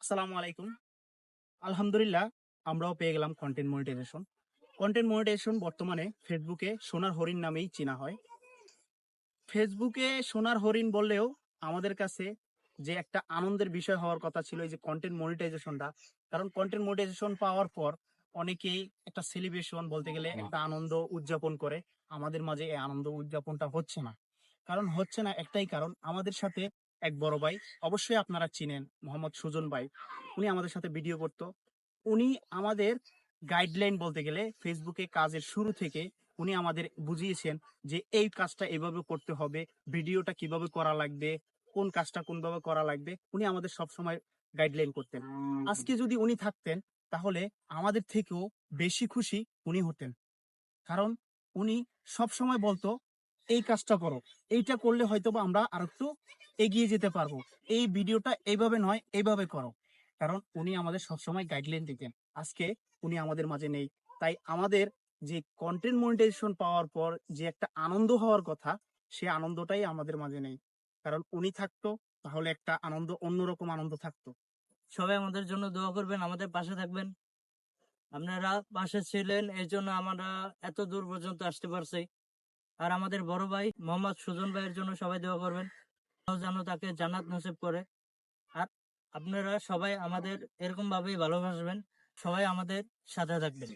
আসসালামু আলাইকুম। আলহামদুলিল্লাহ আমরাও পেয়ে গেলাম কন্টেন্ট মনিটাইজেশন। কন্টেন্ট মনিটাইজেশন বর্তমানে ফেসবুকে সোনার হরিণ নামেই চেনা হয়। ফেসবুকে সোনার হরিণ বললেও আমাদের কাছে যে একটা আনন্দের বিষয় হওয়ার কথা ছিল এই যে কন্টেন্ট মনিটাইজেশনটা। কারণ কন্টেন্ট মনিটাইজেশন পাওয়ার পর অনেকেই একটা সেলিব্রেশন বলতে গেলে একটা আনন্দ উদযাপন করে। আমাদের মাঝে এই আনন্দ উদযাপনটা হচ্ছে না। কারণ হচ্ছে না একটাই কারণ আমাদের সাথে এক বড় ভাই, অবশ্যই আপনারা চিনেন মোহাম্মদ সুজন ভাই। উনি আমাদের সাথে ভিডিও করতো। উনি আমাদের গাইডলাইন বলতে গেলে ফেসবুকে কাজের শুরু থেকে উনি আমাদের বুঝিয়েছেন যে এই কাজটা এভাবে করতে হবে, ভিডিওটা কিভাবে করা লাগবে, কোন কাজটা কোনভাবে করা লাগবে। উনি আমাদের সবসময় গাইডলাইন করতেন। আজকে যদি উনি থাকতেন তাহলে আমাদের থেকেও বেশি খুশি উনি হতেন। কারণ উনি সবসময় বলতো এই কাজটা করো, এইটা করলে হয়তোবা আমরা আরেকটু এগিয়ে যেতে পারবো, এই ভিডিওটা এইভাবে নয় এইভাবে করো। কারণ উনি আমাদের সবসময় গাইডলাইন দিতেন। আজকে উনি আমাদের মাঝে নেই। তাই আমাদের যে কন্টেন্ট মনিটাইজেশন পাওয়ার পর যে একটা আনন্দ হওয়ার কথা, সে আনন্দটাই আমাদের মাঝে নেই। কারণ উনি থাকতো তাহলে একটা আনন্দ, অন্যরকম আনন্দ থাকতো। সবাই আমাদের জন্য দোয়া করবেন, আমাদের পাশে থাকবেন। আপনারা পাশে ছিলেন, এই জন্য আমরা এত দূর পর্যন্ত আসতে পারছি। আর আমাদের বড় ভাই মোহাম্মদ সুজন ভাইয়ের জন্য সবাই দোয়া করবেন, আল্লাহ যেন তাকে জান্নাত নসিব করে। আর আপনারা সবাই আমাদের এরকম ভাবেই ভালোবাসবেন, সবাই আমাদের সাথে থাকবেন।